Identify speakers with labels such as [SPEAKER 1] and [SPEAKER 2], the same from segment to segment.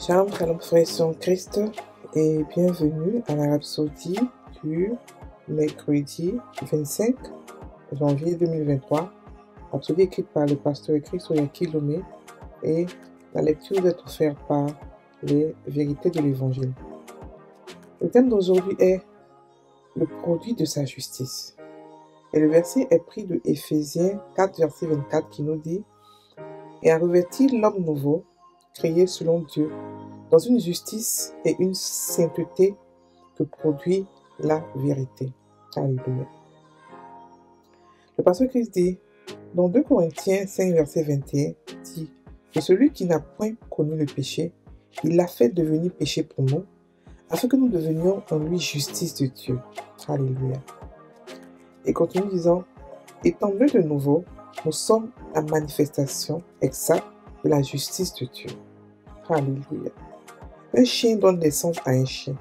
[SPEAKER 1] Shalom, shalom, frères en Christ, et bienvenue à la Rhapsodie du mercredi 25 janvier 2023. Rhapsodie écrite par le pasteur Christ Oyaki Lomé, et la lecture est offerte par les vérités de l'Évangile. Le thème d'aujourd'hui est le produit de sa justice. Et le verset est pris de Éphésiens 4, verset 24, qui nous dit « Et a revêti l'homme nouveau, créé selon Dieu, dans une justice et une sainteté que produit la vérité. » Alléluia. Le pasteur Christ dit, dans 2 Corinthiens 5, verset 21, dit « Et celui qui n'a point connu le péché, il l'a fait devenir péché pour nous, afin que nous devenions en lui justice de Dieu. » Alléluia. Et continue disant, étant nés de nouveau, nous sommes la manifestation exacte de la justice de Dieu. Alléluia. Un chien donne naissance à un chien.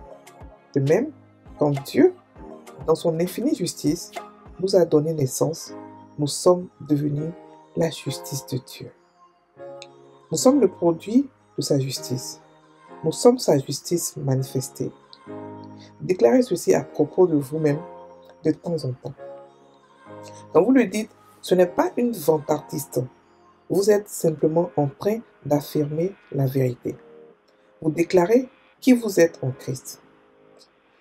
[SPEAKER 1] De même, quand Dieu, dans son infinie justice, nous a donné naissance, nous sommes devenus la justice de Dieu. Nous sommes le produit de sa justice. Nous sommes sa justice manifestée. Déclarez ceci à propos de vous-même de temps en temps. Quand vous le dites, ce n'est pas une vantardiste. Vous êtes simplement en train d'affirmer la vérité. Vous déclarez qui vous êtes en Christ.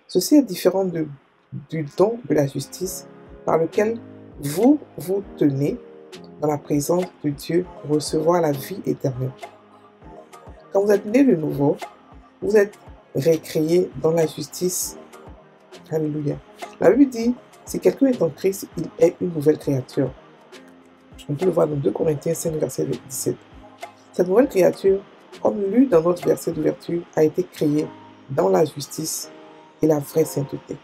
[SPEAKER 1] Ceci est différent du don de la justice par lequel vous vous tenez dans la présence de Dieu pour recevoir la vie éternelle. Quand vous êtes né de nouveau, vous êtes récréé dans la justice. Alléluia. La Bible dit, si quelqu'un est en Christ, il est une nouvelle créature. On peut le voir dans 2 Corinthiens 5, verset 17. Cette nouvelle créature, comme lu dans notre verset d'ouverture, a été créée dans la justice et la vraie sainteté.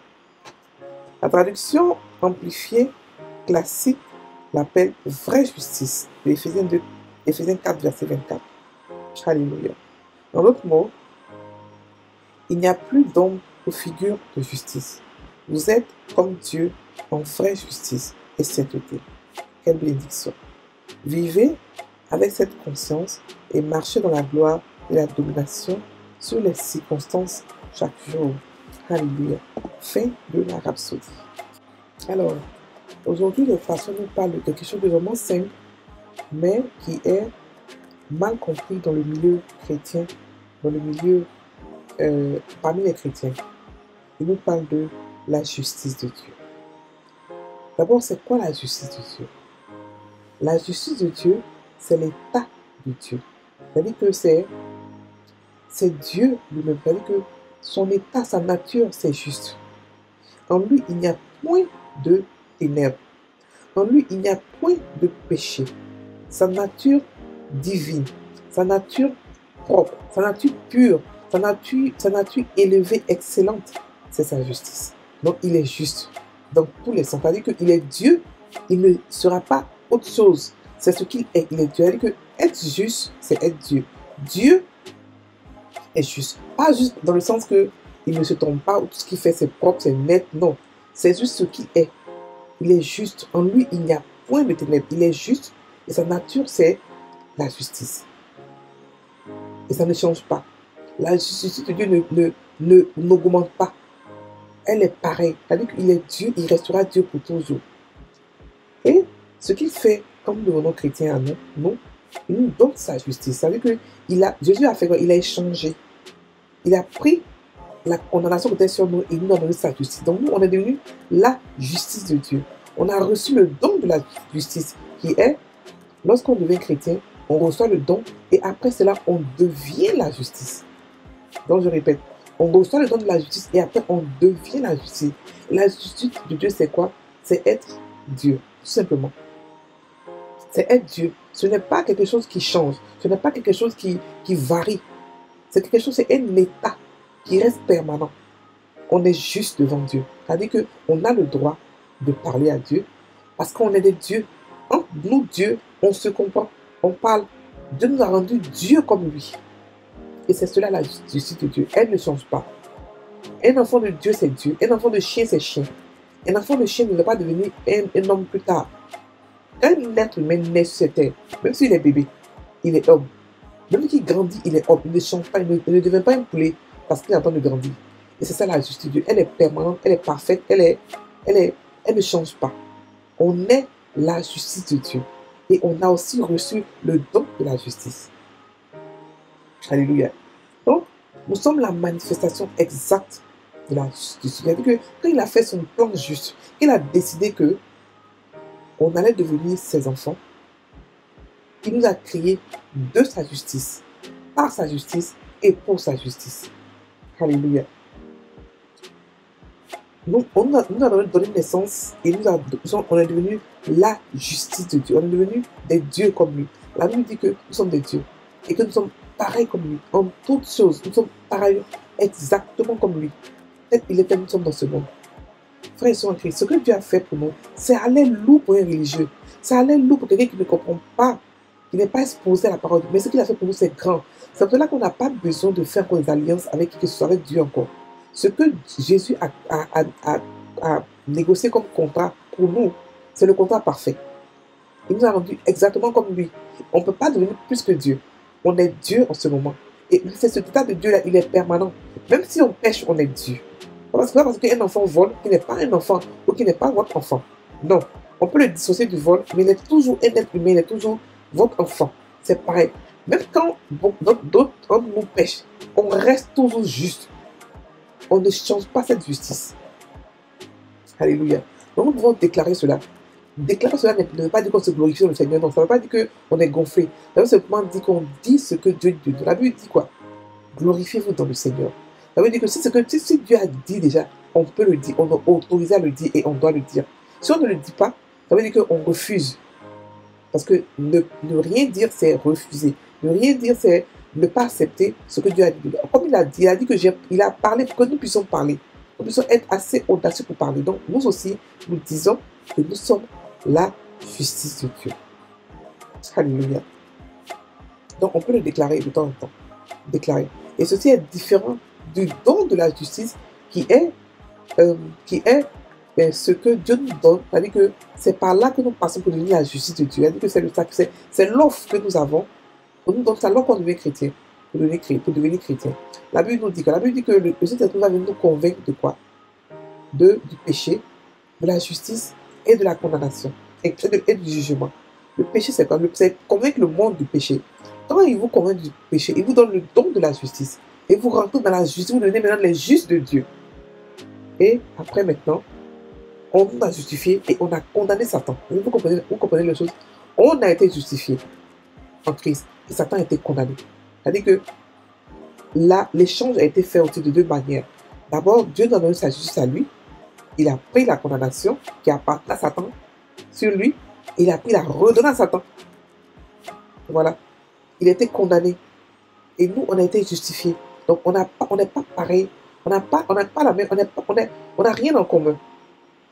[SPEAKER 1] La traduction amplifiée classique l'appelle vraie justice de Éphésiens 4, verset 24. Alléluia. Dans d'autres mots, il n'y a plus d'ombre ou figure de justice. Vous êtes comme Dieu en vraie justice et sainteté. Quelle bénédiction! Vivez avec cette conscience et marchez dans la gloire et la domination sur les circonstances chaque jour. Alléluia. Fin de la Rhapsodie. Alors, aujourd'hui, le pasteur nous parle de quelque chose de vraiment simple, mais qui est mal compris dans le milieu chrétien, dans le milieu parmi les chrétiens. Il nous parle de la justice de Dieu. D'abord, c'est quoi la justice de Dieu? La justice de Dieu, c'est l'état de Dieu. C'est-à-dire que c'est Dieu lui-même. C'est-à-dire que son état, sa nature, c'est juste. En lui, il n'y a point de ténèbres. En lui, il n'y a point de péché. Sa nature divine, sa nature propre, sa nature pure, sa nature élevée, excellente, c'est sa justice. Donc, il est juste dans tous les sens. C'est-à-dire qu'il est Dieu, il ne sera pas autre chose. C'est ce qu'il est. Il est Dieu. C'est-à-dire que être juste, c'est être Dieu. Dieu est juste. Pas juste dans le sens que il ne se trompe pas, ou tout ce qu'il fait, c'est propre, c'est net. Non. C'est juste ce qu'il est. Il est juste. En lui, il n'y a point de ténèbres. Il est juste. Et sa nature, c'est la justice. Et ça ne change pas. La justice de Dieu n'augmente pas. Elle est pareille. C'est-à-dire qu'il est Dieu, il restera Dieu pour toujours. Et ce qu'il fait, comme nous devenons chrétiens à nous, il nous donne sa justice. C'est-à-dire que Jésus a fait quoi? Il a échangé. Il a pris la condamnation qui était sur nous et il nous a donné sa justice. Donc nous, on est devenu la justice de Dieu. On a reçu le don de la justice qui est, lorsqu'on devient chrétien, on reçoit le don et après cela, on devient la justice. Donc je répète, on reçoit le don de la justice et après on devient la justice. La justice de Dieu, c'est quoi? C'est être Dieu, tout simplement. C'est être Dieu. Ce n'est pas quelque chose qui change. Ce n'est pas quelque chose qui varie. C'est quelque chose, c'est un état qui reste permanent. On est juste devant Dieu. C'est-à-dire qu'on a le droit de parler à Dieu parce qu'on est des dieux. Entre nous, Dieu, on se comprend, on parle. Dieu nous a rendu Dieu comme lui. Et c'est cela la justice de Dieu. Elle ne change pas. Un enfant de Dieu, c'est Dieu. Un enfant de chien, c'est chien. Un enfant de chien ne va pas devenir un homme plus tard. Quand un être humain naît sur cette terre, même s'il est bébé, il est homme. Même qui grandit, il est homme, il ne change pas, il ne devient pas un poulet parce qu'il est en train de grandir. Et c'est ça la justice de Dieu. Elle est permanente, elle est parfaite, elle ne change pas. On est la justice de Dieu. Et on a aussi reçu le don de la justice. Alléluia. Donc, nous sommes la manifestation exacte de la justice. C'est-à-dire que quand il a fait son plan juste, il a décidé que on allait devenir ses enfants, il nous a créés de sa justice, par sa justice et pour sa justice. Alléluia. Donc, nous a donné naissance et on est devenu la justice de Dieu. On est devenu des dieux comme lui. La Bible dit que nous sommes des dieux et que nous sommes pareils comme lui. En toutes choses, nous sommes pareils exactement comme lui. Peut-être il était, nous sommes dans ce monde. Frères et sœurs en Christ, ce que Dieu a fait pour nous, c'est alléluia pour un religieux. C'est alléluia pour quelqu'un qui ne comprend pas, qui n'est pas exposé à la parole. Mais ce qu'il a fait pour nous, c'est grand. C'est pour cela qu'on n'a pas besoin de faire des alliances avec qui que ce soit, avec Dieu encore. Ce que Jésus a négocié comme contrat pour nous, c'est le contrat parfait. Il nous a rendu exactement comme lui. On ne peut pas devenir plus que Dieu. On est Dieu en ce moment. Et c'est ce état de Dieu-là, il est permanent. Même si on pêche, on est Dieu. Parce qu'un enfant vole, qui n'est pas un enfant ou qui n'est pas votre enfant. Non. On peut le dissocier du vol, mais il est toujours un être humain, il est toujours votre enfant. C'est pareil. Même quand d'autres nous pêchent, on reste toujours juste. On ne change pas cette justice. Alléluia. Donc nous devons déclarer cela. Déclarer cela ne veut pas dire qu'on se glorifie dans le Seigneur. Non, ça ne veut pas dire qu'on est gonflé. Ça veut simplement dire qu'on dit ce que Dieu dit. La Bible dit quoi? Glorifiez-vous dans le Seigneur. Ça veut dire que si Dieu a dit déjà, on peut le dire, on est autorisé à le dire et on doit le dire. Si on ne le dit pas, ça veut dire qu'on refuse. Parce que ne rien dire, c'est refuser. Ne rien dire, c'est ne pas accepter ce que Dieu a dit. Comme il a dit que il a parlé pour que nous puissions parler. Nous puissions être assez audacieux pour parler. Donc nous aussi, nous disons que nous sommes la justice de Dieu. Alléluia. Donc on peut le déclarer de temps en temps. Déclarer. Et ceci est différent du don de la justice qui est ce que Dieu nous donne. C'est-à-dire que c'est par là que nous passons pour devenir la justice de Dieu. C'est-à-dire que c'est l'offre que nous avons. On nous donne ça alors qu'on devient chrétien. Pour devenir chrétien. La Bible nous dit que le Saint-Esprit va venir nous convaincre de quoi? Du péché, de la justice et de la condamnation. Et du jugement. Le péché, c'est quoi? C'est convaincre le monde du péché. Quand il vous convainc du péché, il vous donne le don de la justice. Et vous rentrez dans la justice, vous devenez maintenant les justes de Dieu. Et après maintenant, on nous a justifié et on a condamné Satan. Vous comprenez les choses? On a été justifié en Christ et Satan a été condamné. C'est-à-dire que là, l'échange a été fait aussi de deux manières. D'abord, Dieu nous a donné sa justice à lui. Il a pris la condamnation qui appartient à Satan sur lui. Et il a pris la redonne à Satan. Voilà. Il a été condamné. Et nous, on a été justifiés. Donc, on n'est pas pareil. On n'a pas la même, on n'a rien en commun.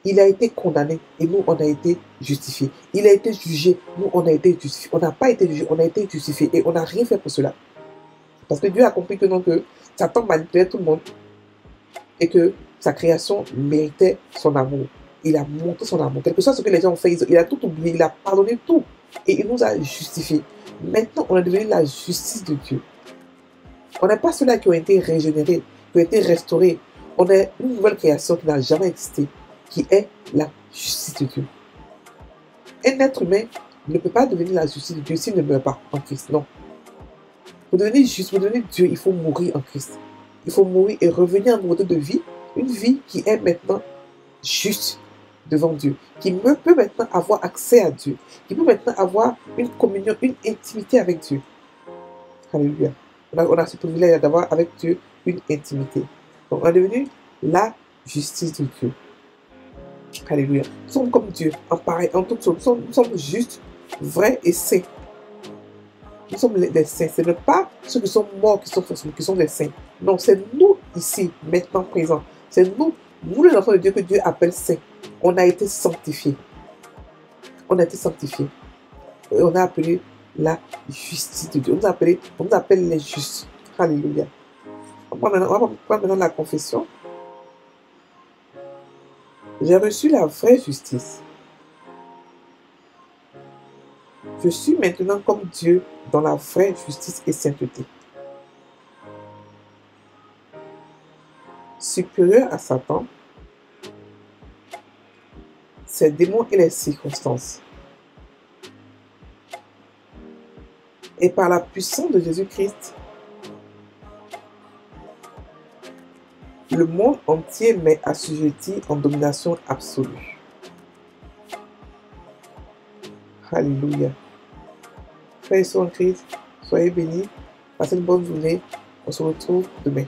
[SPEAKER 1] Il a été condamné et nous, on a été justifiés. Il a été jugé, nous, on a été justifiés. On n'a pas été jugé, on a été justifiés et on n'a rien fait pour cela. Parce que Dieu a compris que non, que Satan manipulait tout le monde et que sa création méritait son amour. Il a montré son amour. Quelque chose ce que les gens ont fait, il a tout oublié, il a pardonné tout et il nous a justifiés. Maintenant, on est devenu la justice de Dieu. On n'est pas ceux-là qui ont été régénérés, qui ont été restaurés. On est une nouvelle création qui n'a jamais existé, qui est la justice de Dieu. Un être humain ne peut pas devenir la justice de Dieu s'il ne meurt pas en Christ. Non. Pour devenir juste, pour devenir Dieu, il faut mourir en Christ. Il faut mourir et revenir à un mode de vie, une vie qui est maintenant juste devant Dieu, qui peut maintenant avoir accès à Dieu, qui peut maintenant avoir une communion, une intimité avec Dieu. Alléluia. On a ce privilège d'avoir avec Dieu une intimité. Donc, on est devenu la justice de Dieu. Alléluia. Nous sommes comme Dieu, en pareil, en toutes choses. Nous sommes justes, vrais et saints. Nous sommes les saints. Ce n'est pas ceux qui sont morts qui sont des saints. Non, c'est nous ici, maintenant, présents. C'est nous les enfants de Dieu que Dieu appelle saints. On a été sanctifiés. On a été sanctifiés. Et on a appelé la justice de Dieu. On nous appelle les justes. Alléluia. On va prendre maintenant la confession. J'ai reçu la vraie justice. Je suis maintenant comme Dieu dans la vraie justice et sainteté. Supérieur à Satan, ses démons et les circonstances. Et par la puissance de Jésus-Christ, le monde entier m'est assujetti en domination absolue. Alléluia. Frères et sœurs en Christ, soyez bénis. Passez une bonne journée. On se retrouve demain.